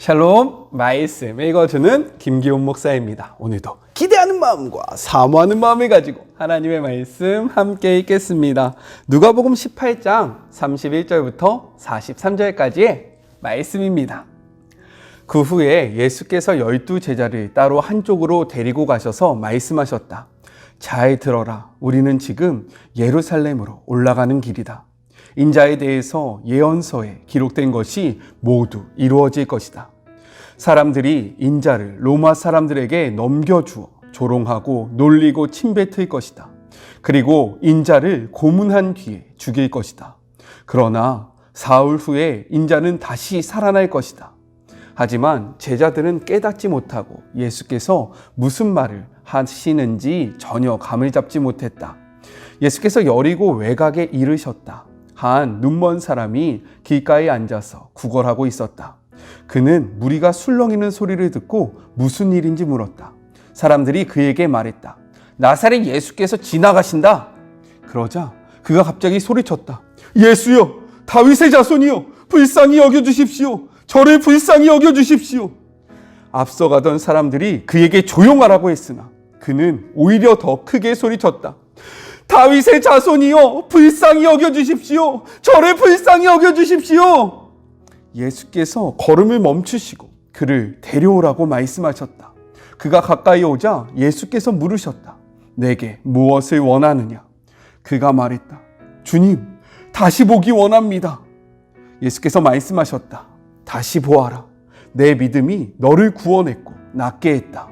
샬롬, 말씀 읽어주는 김기훈 목사입니다. 오늘도 기대하는 마음과 사모하는 마음을 가지고 하나님의 말씀 함께 읽겠습니다. 누가복음 18장 31절부터 43절까지의 말씀입니다. 그 후에 예수께서 12제자를 따로 한쪽으로 데리고 가셔서 말씀하셨다. 잘 들어라. 우리는 지금 예루살렘으로 올라가는 길이다. 인자에 대해서 예언서에 기록된 것이 모두 이루어질 것이다. 사람들이 인자를 로마 사람들에게 넘겨주어 조롱하고 놀리고 침뱉을 것이다. 그리고 인자를 고문한 뒤에 죽일 것이다. 그러나 사흘 후에 인자는 다시 살아날 것이다. 하지만 제자들은 깨닫지 못하고 예수께서 무슨 말을 하시는지 전혀 감을 잡지 못했다. 예수께서 여리고 외곽에 이르셨다. 한 눈먼 사람이 길가에 앉아서 구걸하고 있었다. 그는 무리가 술렁이는 소리를 듣고 무슨 일인지 물었다. 사람들이 그에게 말했다. 나사렛 예수께서 지나가신다. 그러자 그가 갑자기 소리쳤다. 예수여, 다윗의 자손이여, 불쌍히 여겨주십시오. 저를 불쌍히 여겨주십시오. 앞서가던 사람들이 그에게 조용하라고 했으나 그는 오히려 더 크게 소리쳤다. 다윗의 자손이여, 불쌍히 여겨주십시오. 저를 불쌍히 여겨주십시오. 예수께서 걸음을 멈추시고 그를 데려오라고 말씀하셨다. 그가 가까이 오자 예수께서 물으셨다. 내게 무엇을 원하느냐? 그가 말했다. 주님, 다시 보기 원합니다. 예수께서 말씀하셨다. 다시 보아라. 내 믿음이 너를 구원했고 낫게 했다.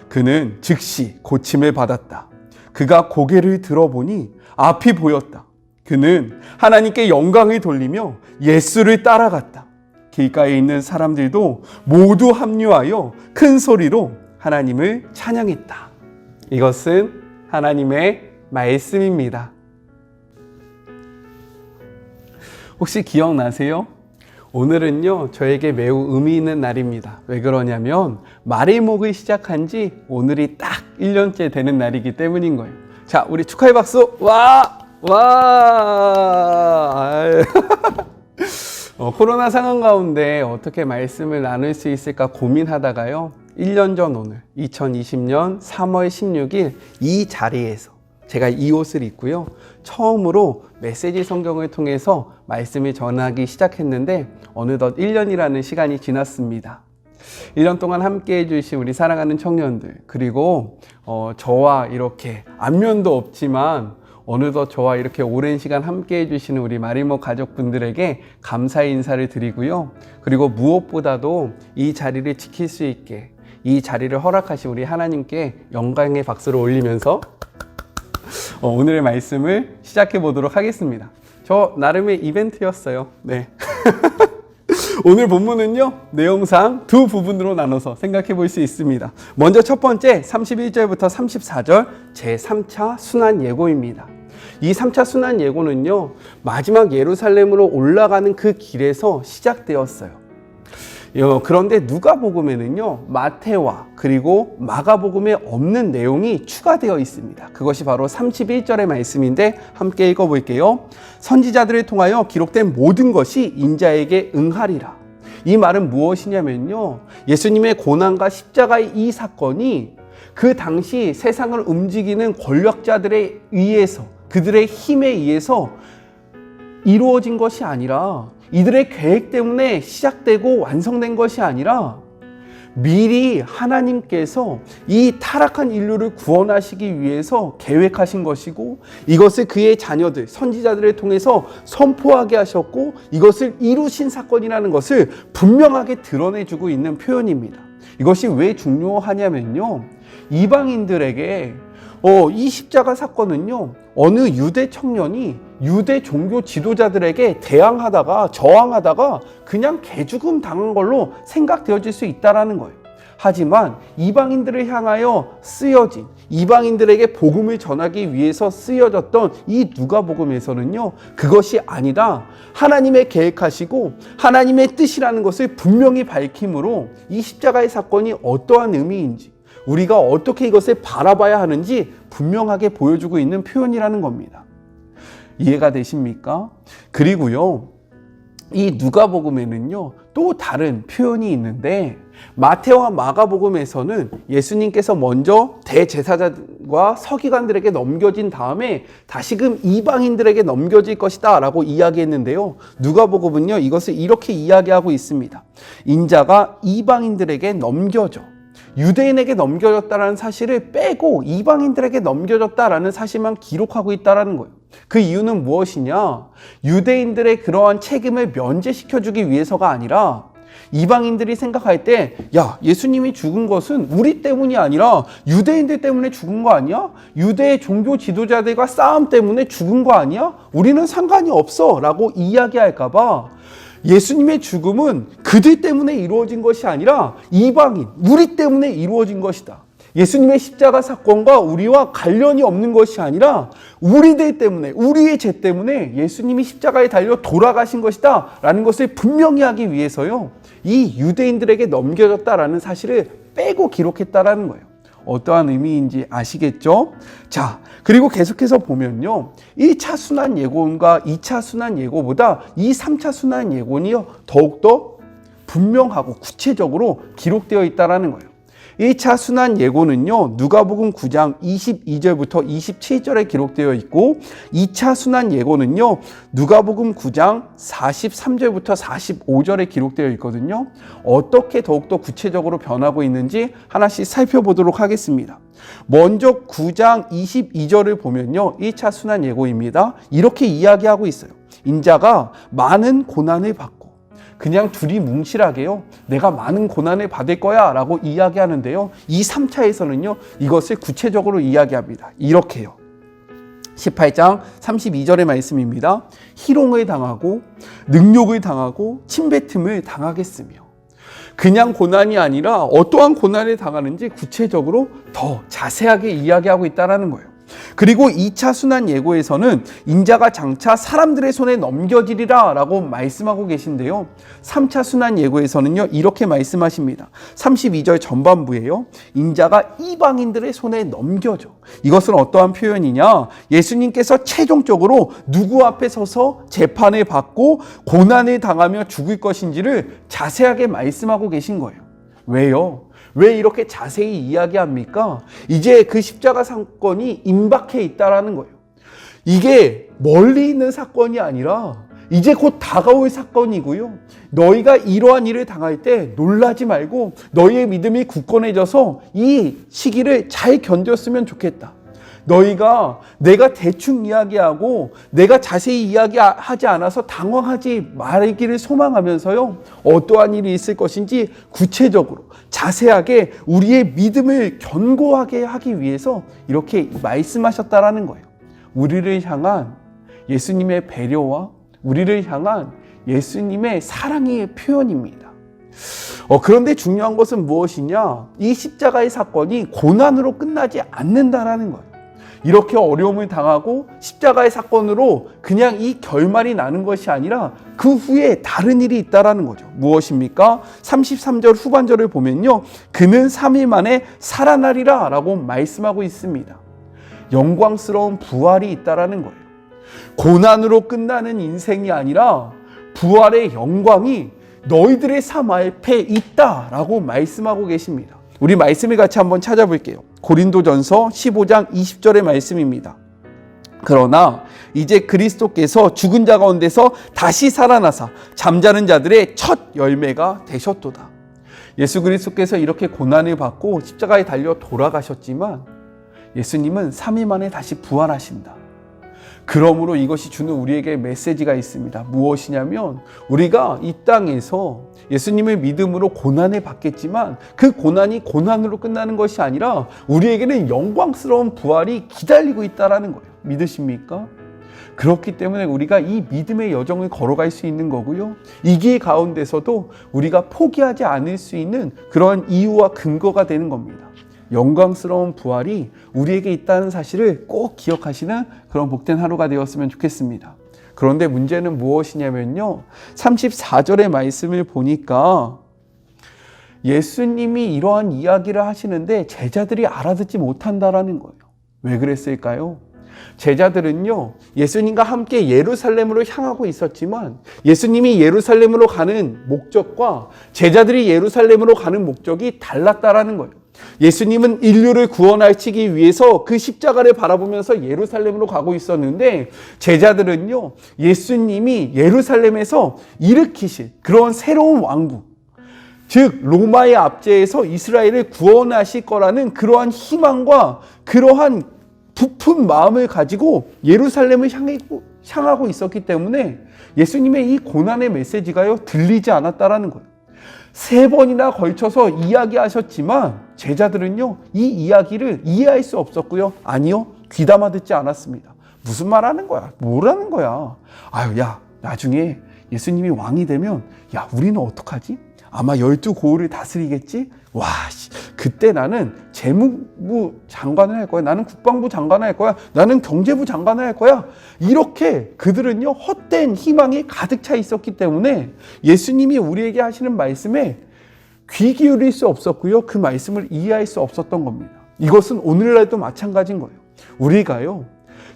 그는 즉시 고침을 받았다. 그가 고개를 들어보니 앞이 보였다. 그는 하나님께 영광을 돌리며 예수를 따라갔다. 길가에 있는 사람들도 모두 합류하여 큰 소리로 하나님을 찬양했다. 이것은 하나님의 말씀입니다. 혹시 기억나세요? 오늘은요, 저에게 매우 의미 있는 날입니다. 왜 그러냐면 말일목을 시작한 지 오늘이 딱 1년째 되는 날이기 때문인 거예요. 자, 우리 축하의 박수. 와! 코로나 상황 가운데 어떻게 말씀을 나눌 수 있을까 고민하다가요, 1년 전 오늘 2020년 3월 16일 이 자리에서 제가 이 옷을 입고요, 처음으로 메시지 성경을 통해서 말씀을 전하기 시작했는데 어느덧 1년이라는 시간이 지났습니다. 1년 동안 함께 해주신 우리 사랑하는 청년들, 그리고 저와 이렇게 안면도 없지만 어느덧 저와 이렇게 오랜 시간 함께 해주시는 우리 마리모 가족분들에게 감사의 인사를 드리고요. 그리고 무엇보다도 이 자리를 지킬 수 있게 이 자리를 허락하신 우리 하나님께 영광의 박수를 올리면서 오늘의 말씀을 시작해 보도록 하겠습니다. 저 나름의 이벤트였어요. 네. 오늘 본문은요, 내용상 두 부분으로 나눠서 생각해 볼 수 있습니다. 먼저 첫 번째 31절부터 34절 제3차 순환 예고입니다. 이 3차 순환 예고는요, 마지막 예루살렘으로 올라가는 그 길에서 시작되었어요. 그런데 누가복음에는요, 마태와 그리고 마가복음에 없는 내용이 추가되어 있습니다. 그것이 바로 31절의 말씀인데 함께 읽어볼게요. 선지자들을 통하여 기록된 모든 것이 인자에게 응하리라. 이 말은 무엇이냐면요, 예수님의 고난과 십자가의 이 사건이 그 당시 세상을 움직이는 권력자들에 의해서, 그들의 힘에 의해서 이루어진 것이 아니라, 이들의 계획 때문에 시작되고 완성된 것이 아니라 미리 하나님께서 이 타락한 인류를 구원하시기 위해서 계획하신 것이고, 이것을 그의 자녀들, 선지자들을 통해서 선포하게 하셨고, 이것을 이루신 사건이라는 것을 분명하게 드러내주고 있는 표현입니다. 이것이 왜 중요하냐면요, 이방인들에게 이 십자가 사건은요, 어느 유대 청년이 유대 종교 지도자들에게 대항하다가 저항하다가 그냥 개죽음 당한 걸로 생각되어질 수 있다는 거예요. 하지만 이방인들을 향하여 쓰여진, 이방인들에게 복음을 전하기 위해서 쓰여졌던 이 누가복음에서는요, 그것이 아니라 하나님의 계획하시고 하나님의 뜻이라는 것을 분명히 밝힘으로 이 십자가의 사건이 어떠한 의미인지, 우리가 어떻게 이것을 바라봐야 하는지 분명하게 보여주고 있는 표현이라는 겁니다. 이해가 되십니까? 그리고요, 이 누가복음에는요 또 다른 표현이 있는데, 마태와 마가복음에서는 예수님께서 먼저 대제사장과 서기관들에게 넘겨진 다음에 다시금 이방인들에게 넘겨질 것이다 라고 이야기했는데요, 누가복음은요 이것을 이렇게 이야기하고 있습니다. 인자가 이방인들에게 넘겨져, 유대인에게 넘겨졌다는 사실을 빼고 이방인들에게 넘겨졌다라는 사실만 기록하고 있다는 거예요. 그 이유는 무엇이냐? 유대인들의 그러한 책임을 면제시켜주기 위해서가 아니라, 이방인들이 생각할 때 야, 예수님이 죽은 것은 우리 때문이 아니라 유대인들 때문에 죽은 거 아니야? 유대의 종교 지도자들과 싸움 때문에 죽은 거 아니야? 우리는 상관이 없어 라고 이야기할까 봐 예수님의 죽음은 그들 때문에 이루어진 것이 아니라 이방인, 우리 때문에 이루어진 것이다. 예수님의 십자가 사건과 우리와 관련이 없는 것이 아니라 우리들 때문에, 우리의 죄 때문에 예수님이 십자가에 달려 돌아가신 것이다 라는 것을 분명히 하기 위해서요, 이 유대인들에게 넘겨졌다라는 사실을 빼고 기록했다라는 거예요. 어떠한 의미인지 아시겠죠? 자, 그리고 계속해서 보면요, 1차 순환 예고론과 2차 순환 예고보다 이 3차 순환 예고는요 더욱더 분명하고 구체적으로 기록되어 있다는 거예요. 1차 순환 예고는요 누가복음 9장 22절부터 27절에 기록되어 있고, 2차 순환 예고는요 누가복음 9장 43절부터 45절에 기록되어 있거든요. 어떻게 더욱더 구체적으로 변하고 있는지 하나씩 살펴보도록 하겠습니다. 먼저 9장 22절을 보면요, 1차 순환 예고입니다. 이렇게 이야기하고 있어요. 인자가 많은 고난을 받고, 그냥 둘이 뭉실하게요, 내가 많은 고난을 받을 거야 라고 이야기하는데요, 이 3차에서는요 이것을 구체적으로 이야기합니다. 이렇게요. 18장 32절의 말씀입니다. 희롱을 당하고 능욕을 당하고 침뱉음을 당하겠으며. 그냥 고난이 아니라 어떠한 고난을 당하는지 구체적으로 더 자세하게 이야기하고 있다는 거예요. 그리고 2차 순환 예고에서는 인자가 장차 사람들의 손에 넘겨지리라 라고 말씀하고 계신데요, 3차 순환 예고에서는요 이렇게 말씀하십니다. 32절 전반부에요, 인자가 이방인들의 손에 넘겨져. 이것은 어떠한 표현이냐? 예수님께서 최종적으로 누구 앞에 서서 재판을 받고 고난을 당하며 죽을 것인지를 자세하게 말씀하고 계신 거예요. 왜요? 왜 이렇게 자세히 이야기합니까? 이제 그 십자가 사건이 임박해 있다라는 거예요. 이게 멀리 있는 사건이 아니라 이제 곧 다가올 사건이고요. 너희가 이러한 일을 당할 때 놀라지 말고 너희의 믿음이 굳건해져서 이 시기를 잘 견뎠으면 좋겠다. 너희가 내가 대충 이야기하고 내가 자세히 이야기하지 않아서 당황하지 말기를 소망하면서요, 어떠한 일이 있을 것인지 구체적으로 자세하게 우리의 믿음을 견고하게 하기 위해서 이렇게 말씀하셨다라는 거예요. 우리를 향한 예수님의 배려와 우리를 향한 예수님의 사랑의 표현입니다. 그런데 중요한 것은 무엇이냐? 이 십자가의 사건이 고난으로 끝나지 않는다라는 거예요. 이렇게 어려움을 당하고 십자가의 사건으로 그냥 이 결말이 나는 것이 아니라 그 후에 다른 일이 있다라는 거죠. 무엇입니까? 33절 후반절을 보면요, 그는 3일 만에 살아나리라 라고 말씀하고 있습니다. 영광스러운 부활이 있다라는 거예요. 고난으로 끝나는 인생이 아니라 부활의 영광이 너희들의 삶 앞에 있다라고 말씀하고 계십니다. 우리 말씀을 같이 한번 찾아볼게요. 고린도전서 15장 20절의 말씀입니다. 그러나 이제 그리스도께서 죽은 자 가운데서 다시 살아나사 잠자는 자들의 첫 열매가 되셨도다. 예수 그리스도께서 이렇게 고난을 받고 십자가에 달려 돌아가셨지만 예수님은 3일 만에 다시 부활하신다. 그러므로 이것이 주는 우리에게 메시지가 있습니다. 무엇이냐면 우리가 이 땅에서 예수님의 믿음으로 고난을 받겠지만 그 고난이 고난으로 끝나는 것이 아니라 우리에게는 영광스러운 부활이 기다리고 있다는 거예요. 믿으십니까? 그렇기 때문에 우리가 이 믿음의 여정을 걸어갈 수 있는 거고요. 이 길 가운데서도 우리가 포기하지 않을 수 있는 그런 이유와 근거가 되는 겁니다. 영광스러운 부활이 우리에게 있다는 사실을 꼭 기억하시는 그런 복된 하루가 되었으면 좋겠습니다. 그런데 문제는 무엇이냐면요, 34절의 말씀을 보니까 예수님이 이러한 이야기를 하시는데 제자들이 알아듣지 못한다라는 거예요. 왜 그랬을까요? 제자들은요, 예수님과 함께 예루살렘으로 향하고 있었지만 예수님이 예루살렘으로 가는 목적과 제자들이 예루살렘으로 가는 목적이 달랐다라는 거예요. 예수님은 인류를 구원하시기 위해서 그 십자가를 바라보면서 예루살렘으로 가고 있었는데 제자들은요, 예수님이 예루살렘에서 일으키실 그런 새로운 왕국, 즉 로마의 압제에서 이스라엘을 구원하실 거라는 그러한 희망과 그러한 부푼 마음을 가지고 예루살렘을 향하고 있었기 때문에 예수님의 이 고난의 메시지가요, 들리지 않았다라는 거예요. 3번이나 걸쳐서 이야기하셨지만 제자들은요, 이 이야기를 이해할 수 없었고요. 아니요, 귀담아 듣지 않았습니다. 무슨 말 하는 거야? 뭐라는 거야? 아유, 야, 나중에 예수님이 왕이 되면 야, 우리는 어떡하지? 아마 12고을을 다스리겠지? 와, 그때 나는 재무부 장관을 할 거야. 나는 국방부 장관을 할 거야. 나는 경제부 장관을 할 거야. 이렇게 그들은요, 헛된 희망이 가득 차 있었기 때문에 예수님이 우리에게 하시는 말씀에 귀 기울일 수 없었고요. 그 말씀을 이해할 수 없었던 겁니다. 이것은 오늘날도 마찬가지인 거예요. 우리가요,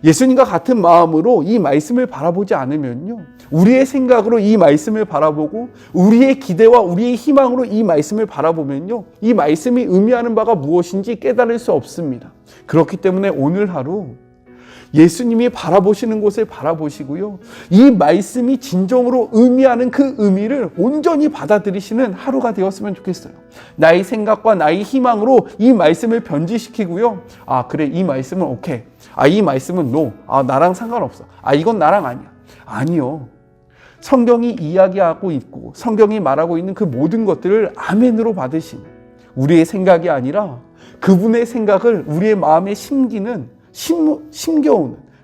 예수님과 같은 마음으로 이 말씀을 바라보지 않으면요, 우리의 생각으로 이 말씀을 바라보고 우리의 기대와 우리의 희망으로 이 말씀을 바라보면요, 이 말씀이 의미하는 바가 무엇인지 깨달을 수 없습니다. 그렇기 때문에 오늘 하루 예수님이 바라보시는 곳을 바라보시고요, 이 말씀이 진정으로 의미하는 그 의미를 온전히 받아들이시는 하루가 되었으면 좋겠어요. 나의 생각과 나의 희망으로 이 말씀을 변질시키고요, 아 그래, 이 말씀은 오케이, 아 이 말씀은 노, 아 나랑 상관없어, 아 이건 나랑 아니야. 아니요, 성경이 이야기하고 있고 성경이 말하고 있는 그 모든 것들을 아멘으로 받으신, 우리의 생각이 아니라 그분의 생각을 우리의 마음에 심겨오는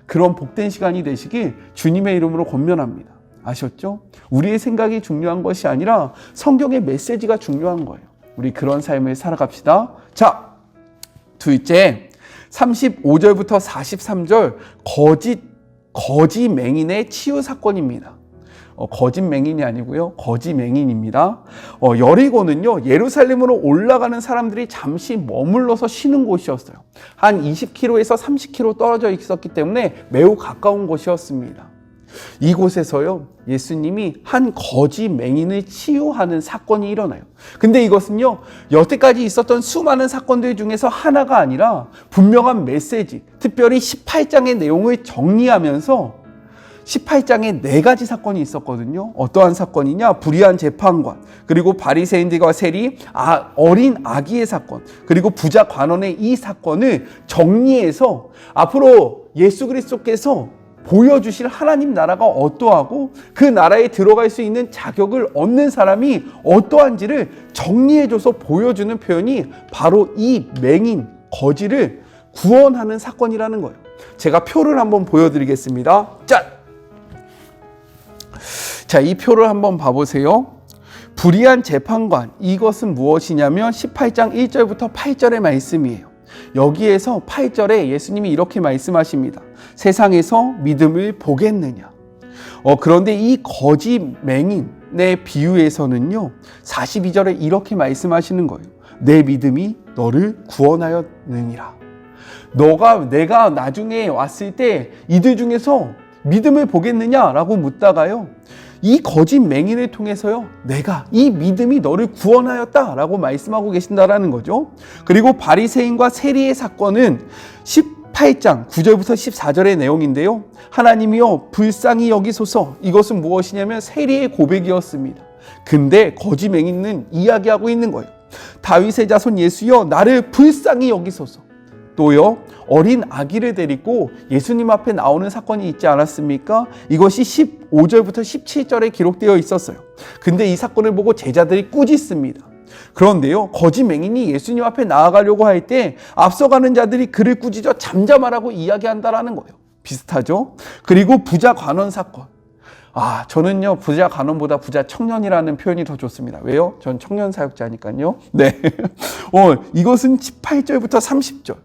그런 복된 시간이 되시길 주님의 이름으로 권면합니다. 아셨죠? 우리의 생각이 중요한 것이 아니라 성경의 메시지가 중요한 거예요. 우리 그런 삶을 살아갑시다. 자, 둘째, 35절부터 43절 거짓 맹인의 치유 사건입니다. 거짓 맹인이 아니고요, 거짓 맹인입니다. 여리고는요, 예루살렘으로 올라가는 사람들이 잠시 머물러서 쉬는 곳이었어요. 한 20km에서 30km 떨어져 있었기 때문에 매우 가까운 곳이었습니다. 이곳에서요, 예수님이 한 거짓 맹인을 치유하는 사건이 일어나요. 근데 이것은요, 여태까지 있었던 수많은 사건들 중에서 하나가 아니라 분명한 메시지, 특별히 18장의 내용을 정리하면서 18장에 4가지 사건이 있었거든요. 어떠한 사건이냐? 불의한 재판관, 그리고 바리새인들과 세리, 어린 아기의 사건, 그리고 부자 관원의 이 사건을 정리해서 앞으로 예수 그리스도께서 보여주실 하나님 나라가 어떠하고 그 나라에 들어갈 수 있는 자격을 얻는 사람이 어떠한지를 정리해줘서 보여주는 표현이 바로 이 맹인, 거지를 구원하는 사건이라는 거예요. 제가 표를 한번 보여드리겠습니다. 자, 이 표를 한번 봐보세요. 불의한 재판관, 이것은 무엇이냐면 18장 1절부터 8절의 말씀이에요. 여기에서 8절에 예수님이 이렇게 말씀하십니다. 세상에서 믿음을 보겠느냐. 그런데 이 거짓 맹인의 비유에서는요, 42절에 이렇게 말씀하시는 거예요. 내 믿음이 너를 구원하였느니라. 내가 나중에 왔을 때 이들 중에서 믿음을 보겠느냐라고 묻다가요, 이 거짓 맹인을 통해서요, 내가 이 믿음이 너를 구원하였다라고 말씀하고 계신다라는 거죠. 그리고 바리새인과 세리의 사건은 18장 9절부터 14절의 내용인데요. 하나님이여 불쌍히 여기소서. 이것은 무엇이냐면 세리의 고백이었습니다. 근데 거짓 맹인은 이야기하고 있는 거예요. 다윗의 자손 예수여 나를 불쌍히 여기소서. 또요, 어린 아기를 데리고 예수님 앞에 나오는 사건이 있지 않았습니까? 이것이 15절부터 17절에 기록되어 있었어요. 근데 이 사건을 보고 제자들이 꾸짖습니다. 그런데요, 거짓 맹인이 예수님 앞에 나아가려고 할 때 앞서가는 자들이 그를 꾸짖어 잠잠하라고 이야기한다라는 거예요. 비슷하죠? 그리고 부자 관원 사건. 저는요, 부자 관원보다 부자 청년이라는 표현이 더 좋습니다. 왜요? 전 청년 사역자니까요. 네. 이것은 18절부터 30절.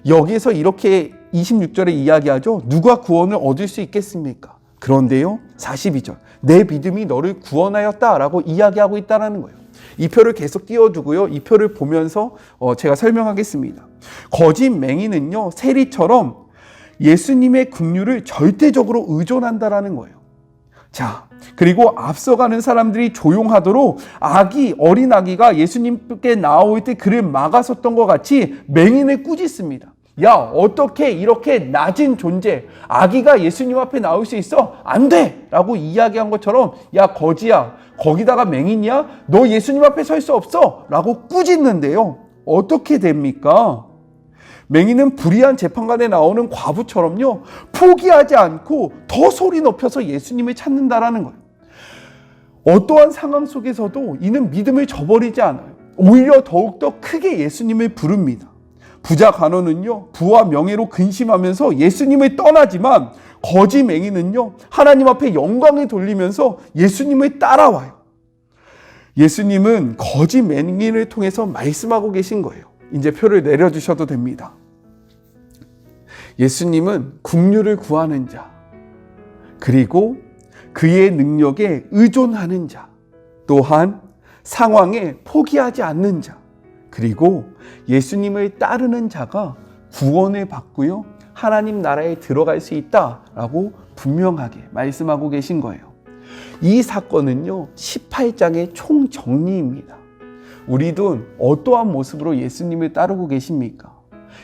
여기에서 이렇게 26절에 이야기하죠. 누가 구원을 얻을 수 있겠습니까? 그런데요, 42절. 내 믿음이 너를 구원하였다라고 이야기하고 있다는 거예요. 이 표를 계속 띄워두고요. 이 표를 보면서 제가 설명하겠습니다. 거짓 맹인은요, 세리처럼 예수님의 긍휼을 절대적으로 의존한다라는 거예요. 자, 그리고 앞서가는 사람들이 조용하도록 어린 아기가 예수님께 나올 때 그를 막아섰던 것 같이 맹인을 꾸짖습니다. 야, 어떻게 이렇게 낮은 존재, 아기가 예수님 앞에 나올 수 있어? 안 돼! 라고 이야기한 것처럼, 야, 거지야, 거기다가 맹인이야? 너 예수님 앞에 설 수 없어! 라고 꾸짖는데요. 어떻게 됩니까? 맹인은 불의한 재판관에 나오는 과부처럼요, 포기하지 않고 더 소리 높여서 예수님을 찾는다라는 거예요. 어떠한 상황 속에서도 이는 믿음을 저버리지 않아요. 오히려 더욱더 크게 예수님을 부릅니다. 부자 간호는요, 부와 명예로 근심하면서 예수님을 떠나지만 거지 맹인은요, 하나님 앞에 영광을 돌리면서 예수님을 따라와요. 예수님은 거지 맹인을 통해서 말씀하고 계신 거예요. 이제 표를 내려주셔도 됩니다. 예수님은 긍휼을 구하는 자, 그리고 그의 능력에 의존하는 자, 또한 상황에 포기하지 않는 자, 그리고 예수님을 따르는 자가 구원을 받고요, 하나님 나라에 들어갈 수 있다라고 분명하게 말씀하고 계신 거예요. 이 사건은요, 18장의 총정리입니다. 우리도 어떠한 모습으로 예수님을 따르고 계십니까?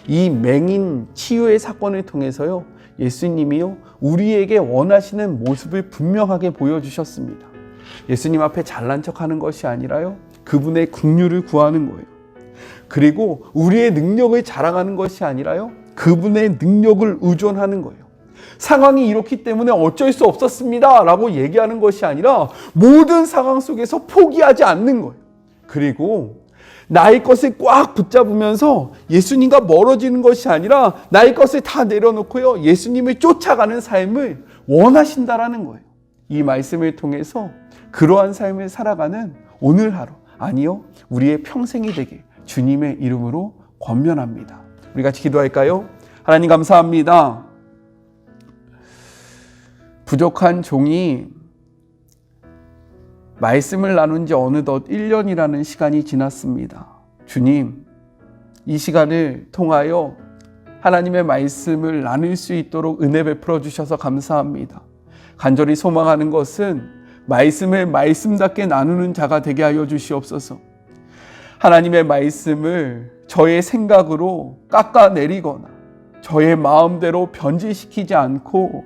이 맹인 치유의 사건을 통해서요, 예수님이요, 우리에게 원하시는 모습을 분명하게 보여주셨습니다. 예수님 앞에 잘난 척하는 것이 아니라요, 그분의 긍휼을 구하는 거예요. 그리고 우리의 능력을 자랑하는 것이 아니라요, 그분의 능력을 의존하는 거예요. 상황이 이렇기 때문에 어쩔 수 없었습니다 라고 얘기하는 것이 아니라 모든 상황 속에서 포기하지 않는 거예요. 그리고 나의 것을 꽉 붙잡으면서 예수님과 멀어지는 것이 아니라 나의 것을 다 내려놓고요, 예수님을 쫓아가는 삶을 원하신다라는 거예요. 이 말씀을 통해서 그러한 삶을 살아가는 오늘 하루, 아니요, 우리의 평생이 되게 주님의 이름으로 권면합니다. 우리 같이 기도할까요? 하나님 감사합니다. 부족한 종이 말씀을 나눈 지 어느덧 1년이라는 시간이 지났습니다. 주님, 이 시간을 통하여 하나님의 말씀을 나눌 수 있도록 은혜 베풀어 주셔서 감사합니다. 간절히 소망하는 것은 말씀을 말씀답게 나누는 자가 되게 하여 주시옵소서. 하나님의 말씀을 저의 생각으로 깎아내리거나 저의 마음대로 변질시키지 않고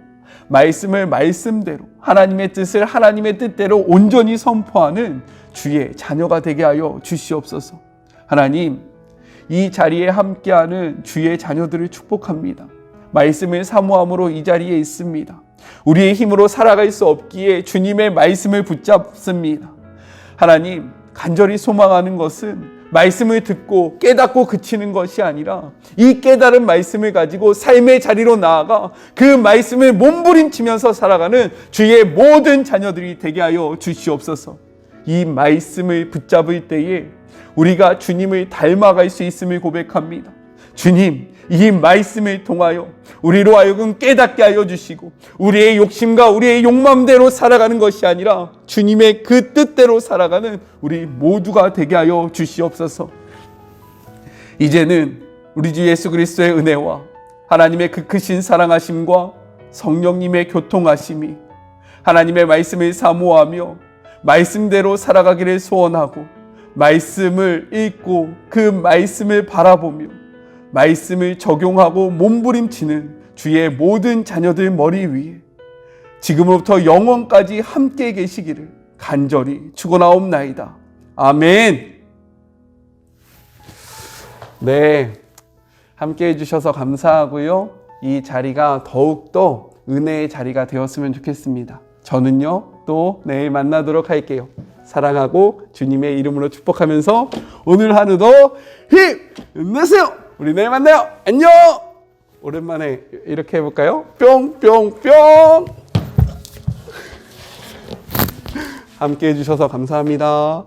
말씀을 말씀대로, 하나님의 뜻을 하나님의 뜻대로 온전히 선포하는 주의 자녀가 되게 하여 주시옵소서. 하나님, 이 자리에 함께하는 주의 자녀들을 축복합니다. 말씀을 사모함으로 이 자리에 있습니다. 우리의 힘으로 살아갈 수 없기에 주님의 말씀을 붙잡습니다. 하나님, 간절히 소망하는 것은 말씀을 듣고 깨닫고 그치는 것이 아니라 이 깨달은 말씀을 가지고 삶의 자리로 나아가 그 말씀을 몸부림치면서 살아가는 주의 모든 자녀들이 되게 하여 주시옵소서. 이 말씀을 붙잡을 때에 우리가 주님을 닮아갈 수 있음을 고백합니다. 주님, 이 말씀을 통하여 우리로 하여금 깨닫게 하여 주시고 우리의 욕심과 우리의 욕망대로 살아가는 것이 아니라 주님의 그 뜻대로 살아가는 우리 모두가 되게 하여 주시옵소서. 이제는 우리 주 예수 그리스도의 은혜와 하나님의 그 크신 사랑하심과 성령님의 교통하심이 하나님의 말씀을 사모하며 말씀대로 살아가기를 소원하고 말씀을 읽고 그 말씀을 바라보며 말씀을 적용하고 몸부림치는 주의 모든 자녀들 머리 위에 지금부터 영원까지 함께 계시기를 간절히 축원하옵나이다. 아멘. 네, 함께 해주셔서 감사하고요. 이 자리가 더욱더 은혜의 자리가 되었으면 좋겠습니다. 저는요, 또 내일 만나도록 할게요. 사랑하고 주님의 이름으로 축복하면서 오늘 하루도 힘내세요. 우리 내일 만나요. 안녕. 오랜만에 이렇게 해볼까요? 뿅뿅뿅. 함께 해주셔서 감사합니다.